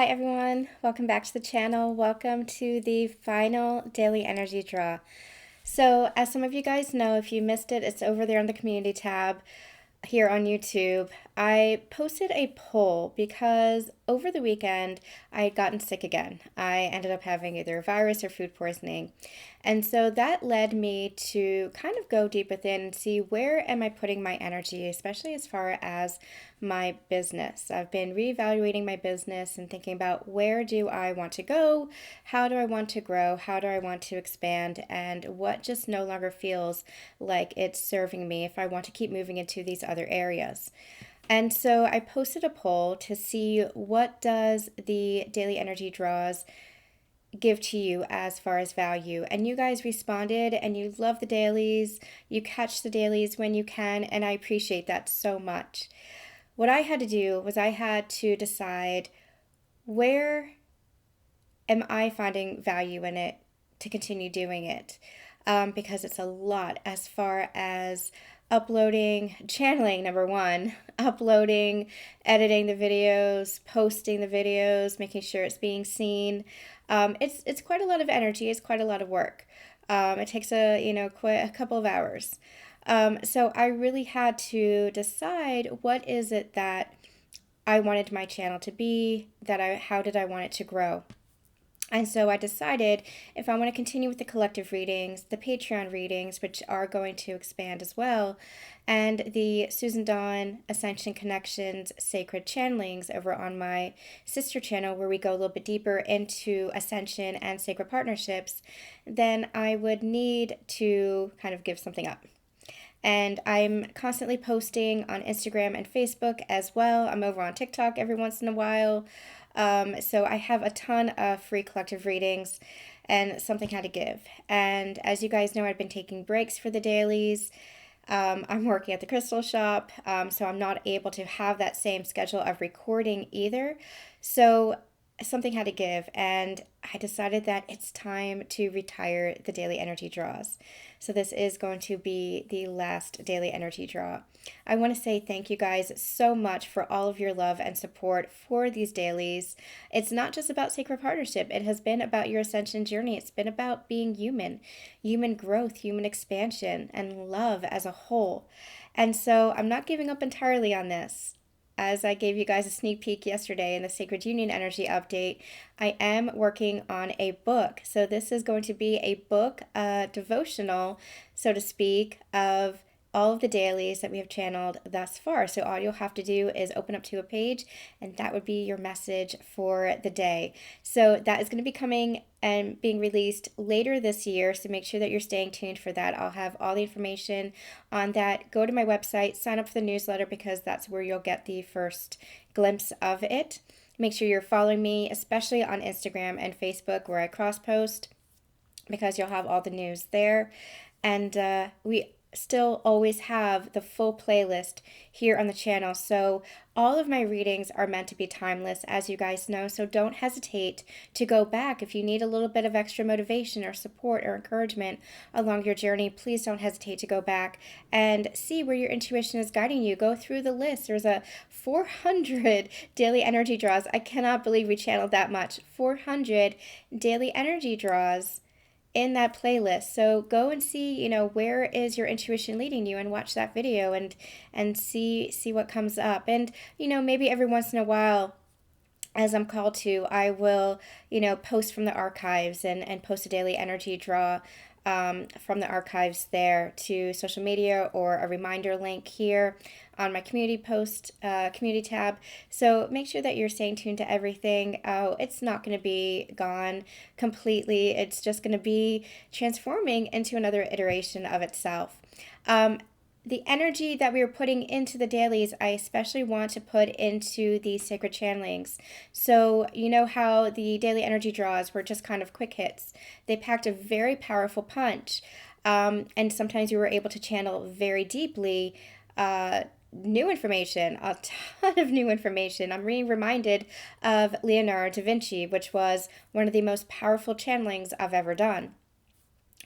everyone, welcome back to the channel. Welcome to the final daily energy draw. So as some of you guys know, if you missed it, it's over there on the community tab here on YouTube. I posted a poll because over the weekend I had gotten sick again. I ended up having either a virus or food poisoning. And so that led me to kind of go deep within and see where am I putting my energy, especially as far as my business. I've been reevaluating my business and thinking about where do I want to go, how do I want to grow, how do I want to expand, and what just no longer feels like it's serving me if I want to keep moving into these other areas. And so I posted a poll to see what does the daily energy draws give to you as far as value. And you guys responded and you love the dailies. You catch the dailies when you can, and I appreciate that so much. What I had to do was I had to decide where am I finding value in it to continue doing it, because it's a lot as far as uploading, channeling, number one, uploading, editing the videos, posting the videos, making sure it's being seen. It's quite a lot of energy. It's quite a lot of work. It takes quite a couple of hours. So I really had to decide what is it that I wanted my channel to be, how did I want it to grow. And so I decided if I want to continue with the collective readings, the Patreon readings, which are going to expand as well, and the Susan Dawn Ascension Connections Sacred Channelings over on my sister channel, where we go a little bit deeper into ascension and sacred partnerships, then I would need to kind of give something up. And I'm constantly posting on Instagram and Facebook as well. I'm over on TikTok every once in a while. So I have a ton of free collective readings, and something had to give. And as you guys know, I've been taking breaks for the dailies. I'm working at the crystal shop, so I'm not able to have that same schedule of recording either. So something had to give, and I decided that it's time to retire the daily energy draws. So this is going to be the last daily energy draw. I want to say thank you guys so much for all of your love and support for these dailies. It's not just about sacred partnership. It has been about your ascension journey. It's been about being human, human growth, human expansion, and love as a whole. And so I'm not giving up entirely on this. As I gave you guys a sneak peek yesterday in the Sacred Union Energy Update, I am working on a book. So this is going to be a book, devotional, so to speak, of all of the dailies that we have channeled thus far. So all you'll have to do is open up to a page, and that would be your message for the day. So that is going to be coming and being released later this year, so make sure that you're staying tuned for that. I'll have all the information on that. Go to my website, sign up for the newsletter, because that's where you'll get the first glimpse of it. Make sure you're following me, especially on Instagram and Facebook, where I cross post, because you'll have all the news there. And we still always have the full playlist here on the channel. So all of my readings are meant to be timeless, as you guys know. So don't hesitate to go back if you need a little bit of extra motivation or support or encouragement along your journey. Please don't hesitate to go back and see where your intuition is guiding you. Go through the list. There's a 400 daily energy draws. I cannot believe we channeled that much. 400 daily energy draws in that playlist. So go and see, where is your intuition leading you, and watch that video and see what comes up. And maybe every once in a while, as I'm called to, I will post from the archives and post a daily energy draw from the archives there to social media, or a reminder link here on my community tab. So make sure that you're staying tuned to everything. Oh, it's not going to be gone completely. It's just going to be transforming into another iteration of itself. The energy that we are putting into the dailies, I especially want to put into the sacred channelings. So you know how the daily energy draws were just kind of quick hits. They packed a very powerful punch. And sometimes you were able to channel very deeply new information, a ton of new information. I'm being reminded of Leonardo da Vinci, which was one of the most powerful channelings I've ever done.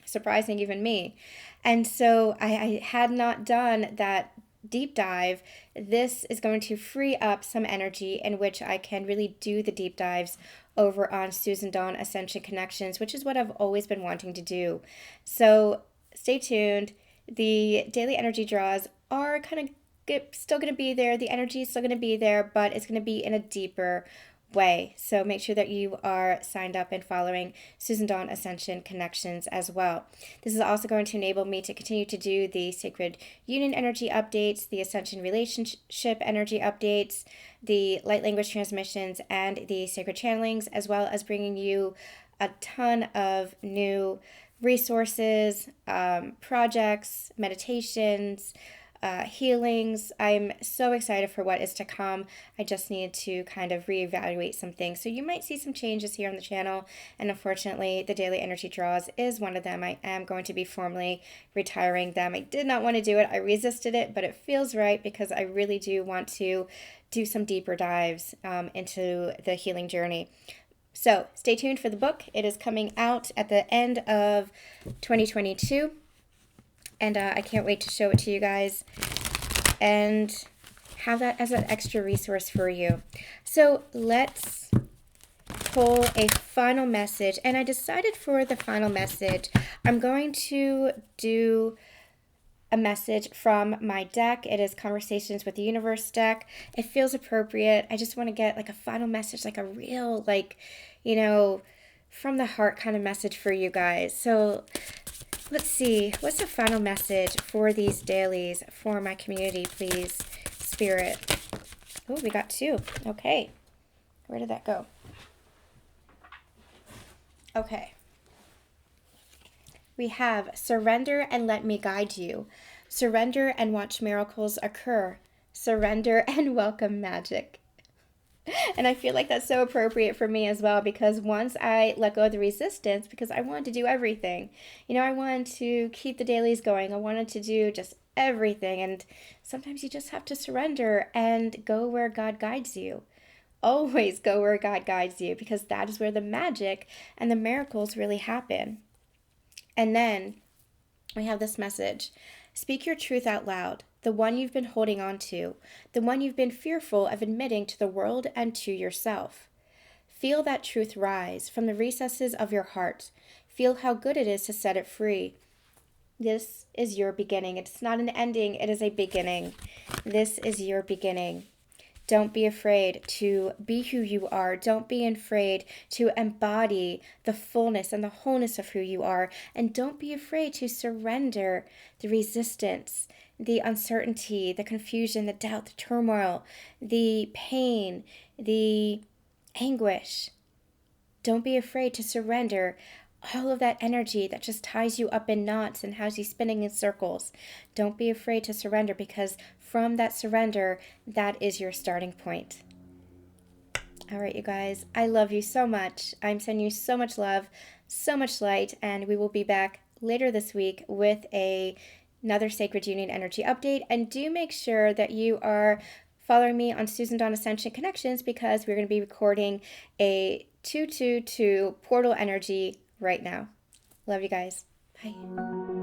Surprising even me. And so I had not done that deep dive, this is going to free up some energy in which I can really do the deep dives over on Susan Dawn Ascension Connections, which is what I've always been wanting to do. So stay tuned. The daily energy draws are kind of still going to be there. The energy is still going to be there, but it's going to be in a deeper way. So make sure that you are signed up and following Susan Dawn Ascension Connections as well. This is also going to enable me to continue to do the Sacred Union energy updates, the Ascension relationship energy updates, the light language transmissions, and the sacred channelings, as well as bringing you a ton of new resources, projects, meditations, healings. I'm so excited for what is to come. I just need to kind of reevaluate some things. So you might see some changes here on the channel. And unfortunately, the daily energy draws is one of them. I am going to be formally retiring them. I did not want to do it. I resisted it, but it feels right because I really do want to do some deeper dives into the healing journey. So stay tuned for the book. It is coming out at the end of 2022. And I can't wait to show it to you guys and have that as an extra resource for you. So let's pull a final message. And I decided for the final message, I'm going to do a message from my deck. It is Conversations with the Universe deck. It feels appropriate. I just want to get like a final message, like a real, like, you know, from the heart kind of message for you guys. So let's see, what's the final message for these dailies for my community, please, Spirit? Oh, we got two. Okay. Where did that go? Okay. We have surrender and let me guide you. Surrender and watch miracles occur. Surrender and welcome magic. And I feel like that's so appropriate for me as well, because once I let go of the resistance, because I wanted to do everything, you know, I wanted to keep the dailies going. I wanted to do just everything. And sometimes you just have to surrender and go where God guides you. Always go where God guides you, because that is where the magic and the miracles really happen. And then we have this message. Speak your truth out loud, the one you've been holding on to, the one you've been fearful of admitting to the world and to yourself. Feel that truth rise from the recesses of your heart. Feel how good it is to set it free. This is your beginning. It's not an ending, it is a beginning. This is your beginning. Don't be afraid to be who you are. Don't be afraid to embody the fullness and the wholeness of who you are. And don't be afraid to surrender the resistance, the uncertainty, the confusion, the doubt, the turmoil, the pain, the anguish. Don't be afraid to surrender all of that energy that just ties you up in knots and has you spinning in circles. Don't be afraid to surrender, because from that surrender, that is your starting point. All right, you guys, I love you so much. I'm sending you so much love, so much light, and we will be back later this week with another Sacred Union energy update. And do make sure that you are following me on Susan Dawn Ascension Connections, because we're going to be recording a 222 portal energy right now. Love you guys. Bye.